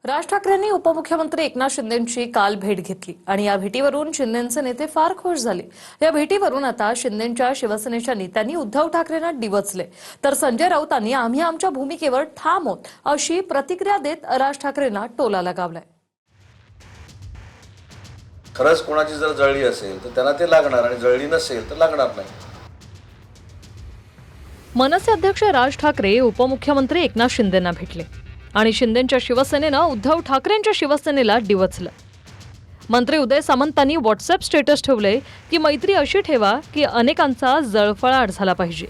राज ठाकरेंनी उपमुख्यमंत्री एकनाथ शिंदेंची काल भेट घेतली आणि या भेटीवरून शिंदेंचे नेते फार खुश झाले। या भेटीवरून आता शिंदेंच्या शिवसेनेच्या नेत्यांनी उद्धव ठाकरेंना डिवचले, तर संजय राऊतांनी आम्ही आमच्या भूमिकेवर ठाम आहोत अशी प्रतिक्रिया देत राज ठाकरेंना टोला लगावलाय। खरंच कोणाची जर जळली असेल तर त्यांना ते लागणार आणि जळली नसेल तर लागणार नाही। मनसे अध्यक्ष राज ठाकरे उपमुख्यमंत्री एकनाथ शिंदेंना भेटले आणि शिंदेंच्या शिवसेनेनं उद्धव ठाकरेंच्या शिवसेनेला डिवचलं। मंत्री उदय सामंतांनी व्हॉट्सअप स्टेटस ठेवले की मैत्री अशी ठेवा की अनेकांचा जळफळाट झाला पाहिजे,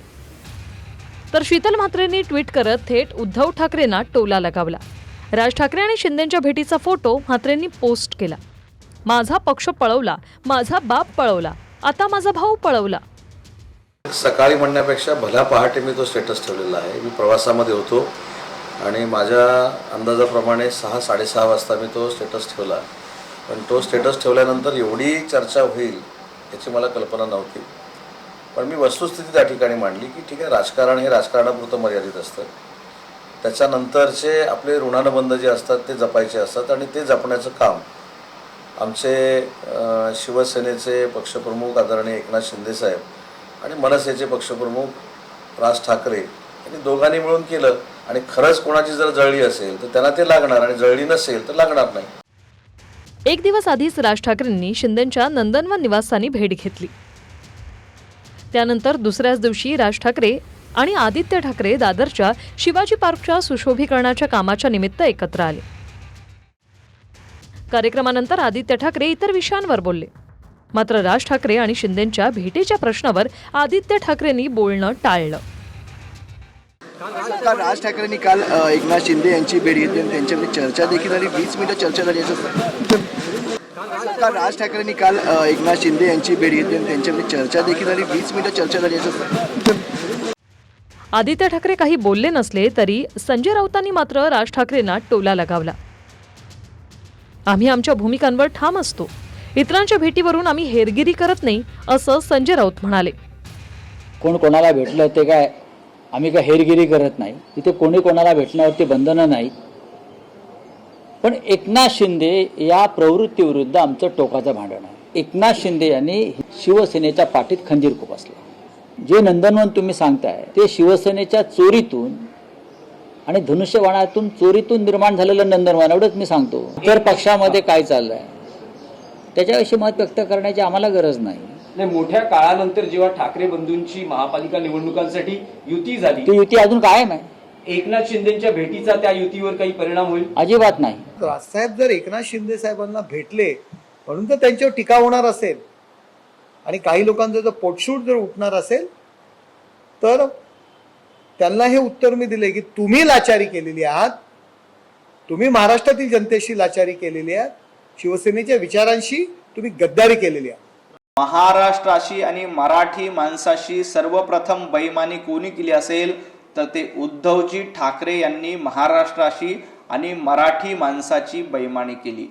तर शीतल म्हात्रेंनी ट्विट करत थेट उद्धव ठाकरेंना टोला लगावला। राज ठाकरे आणि शिंदेंच्या भेटीचा फोटो म्हात्रेंनी पोस्ट केला। माझा पक्ष पळवला, माझा बाप पळवला, आता माझा भाऊ पळवला। सकाळी म्हणण्यापेक्षा भला पहाटे मी तो स्टेटस ठेवलेला आहे। मी प्रवासामध्ये होतो आणि माझ्या अंदाजाप्रमाणे 6-6:30 वाजता मी तो स्टेटस ठेवला, पण तो स्टेटस ठेवल्यानंतर एवढी चर्चा होईल याची मला कल्पना नव्हती। पण मी वस्तुस्थिती त्या ठिकाणी मांडली की ठीक आहे, राजकारण हे राजकारणापुरतं मर्यादित असतं, त्याच्यानंतरचे आपले ऋणानुबंध जे असतात ते जपायचे असतात आणि ते जपण्याचं काम आमचे शिवसेनेचे पक्षप्रमुख आदरणीय एकनाथ शिंदेसाहेब आणि मनसेचे पक्षप्रमुख राज ठाकरे यांनी दोघांनी मिळून केलं। आणि खरंच कोणाची जर जळली असेल तर त्यांना ते लागणार आणि जळली नसेल तर लागणार नाही। एक दिवस आधीच राज ठाकरेंनी शिंदेंच्या नंदनवन निवासस्थानी भेट घेतली। त्यानंतर दुसऱ्याच दिवशी राज ठाकरे आणि आदित्य ठाकरे दादरच्या शिवाजी पार्कच्या सुशोभीकरणाच्या कामाच्या निमित्त एकत्र आले। कार्यक्रमानंतर आदित्य ठाकरे इतर विषयांवर बोलले, मात्र राज ठाकरे आणि शिंदेंच्या भेटीच्या प्रश्नावर आदित्य ठाकरेंनी बोलणं टाळलं। राज ठाकरेंनी काल एकनाथ शिंदे यांची भेट घेतली आणि त्यांच्यामध्ये चर्चा देखील झाली। 20 मिनिटं चर्चा झाली। राज ठाकरेंनी काल एकनाथ शिंदे यांची भेट घेतली आणि त्यांच्यामध्ये चर्चा देखील झाली। 20 मिनिटं चर्चा झाली। आदित्य ठाकरे काही बोलले नसले तरी संजय राऊतांनी मात्र राज ठाकरेंना टोला लगावला। आम्ही आमच्या भूमिकांवर ठाम असतो, इतरांच्या भेटीवरून आम्ही हेरगिरी करत नाही असं संजय राऊत म्हणाले। कोण कोणाला भेटलं ते काय आम्ही काय हेरगिरी करत नाही, तिथे कोणी कोणाला भेटण्यावरती बंधनं नाहीत, पण एकनाथ शिंदे या प्रवृत्तीविरुद्ध आमचं टोकाचं भांडण आहे। एकनाथ शिंदे यांनी शिवसेनेच्या पाठीत खंजीर खुपसला। जे नंदनवन तुम्ही सांगताय ते शिवसेनेच्या चोरीतून आणि धनुष्यबाणातून चोरीतून निर्माण झालेलं नंदनवन, एवढंच मी सांगतो। तर पक्षामध्ये काय चाललंय त्याच्याविषयी मत व्यक्त करण्याची आम्हाला गरज नाही। मोठ्या काळानंतर जेव्हा ठाकरे बंधूंची महापालिका निवडणुकांसाठी युती झाली, ती युती अजून कायम आहे। एकनाथ शिंदेच्या भेटीचा त्या युतीवर काही परिणाम होईल? अजिबात नाही। राजसाहेब जर एकनाथ शिंदे साहेबांना भेटले म्हणून तर त्यांच्यावर टीका होणार असेल आणि काही लोकांचं जर पोटशूट जर उठणार असेल तर त्यांना हे उत्तर मी दिले की तुम्ही लाचारी केलेली आहात, तुम्ही महाराष्ट्रातील जनतेशी लाचारी केलेली आहात, शिवसेनेच्या विचारांशी तुम्ही गद्दारी केलेली आहे। महाराष्ट्राशी आणि मराठी माणसाशी सर्वप्रथम बेईमानी कोणी केली असेल तर ते उद्धवजी ठाकरे यांनी महाराष्ट्राशी आणि मराठी माणसाची बेईमानी केली।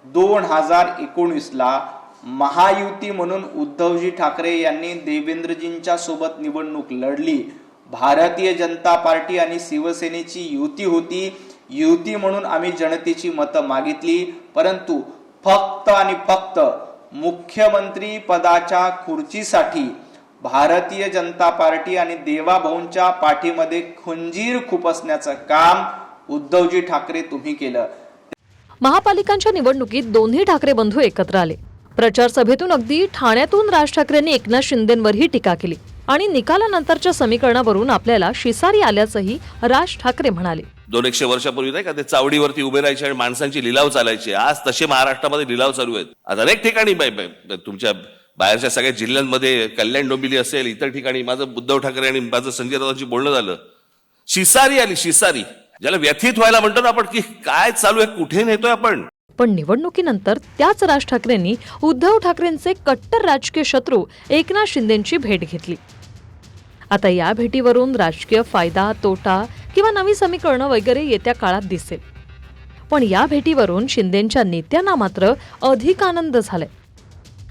2019ला महायुती म्हणून उद्धवजी ठाकरे यांनी देवेंद्रजींच्या सोबत निवडणूक लढली। भारतीय जनता पार्टी आणि शिवसेनेची युती होती। युती म्हणून आम्ही जनतेची मतं मागितली, परंतु फक्त आणि फक्त मुख्यमंत्री पदाच्या खुर्चीसाठी भारतीय जनता पार्टी आणि देवाभाऊंच्या पाठीमध्ये खंजीर खुपसण्याचं काम उद्धवजी ठाकरे तुम्ही केलं। महापालिकांच्या निवडणुकीत दोन्ही ठाकरे बंधू एकत्र आले। प्रचार सभेतून अगदी ठाण्यातून राज ठाकरेंनी एकनाथ शिंदेंवरही टीका केली आणि निकालानंतरच्या समीकरणावरून आपल्याला शिसारी आल्याचंही राज ठाकरे म्हणाले। 200 वर्षापूर्वी नाही का ते चावडीवरती उभे राहायचे आणि माणसांची लिलाव चालायचे, आज तसे महाराष्ट्रामध्ये लिलाव चालू आहेत। आज अनेक ठिकाणी तुमच्या बाहेरच्या सगळ्या जिल्ह्यांमध्ये कल्याण डोंबिवली असेल, इतर ठिकाणी माझं उद्धव ठाकरे आणि माझं संजय राऊतांची बोलणं झालं। शिसारी आली, शिसारी, ज्याला व्यथित व्हायला म्हणतो ना आपण की काय चालू आहे, कुठे नेतोय आपण। पण निवडणुकीनंतर त्याच राज ठाकरेंनी उद्धव ठाकरेंचे कट्टर राजकीय शत्रू एकनाथ शिंदेंची भेट घेतली। आता या भेटीवरून राजकीय फायदा तोटा किंवा नवी समीकरणं वगैरे येत्या काळात दिसेल, पण या भेटीवरून शिंदेंच्या नेत्यांना मात्र अधिक आनंद झालाय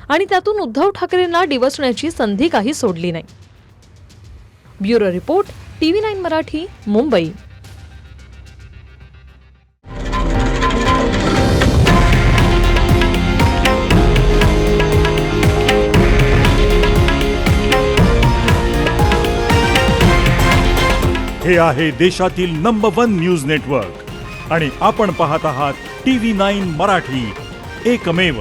आणि त्यातून उद्धव ठाकरेंना डिवचण्याची संधी काही सोडली नाही। Bureau report, TV9 Marathi, Mumbai. हे आहे देशातील नंबर 1 न्यूज नेटवर्क आणि आपण पाहत आहात TV9 मराठी, एकमेव.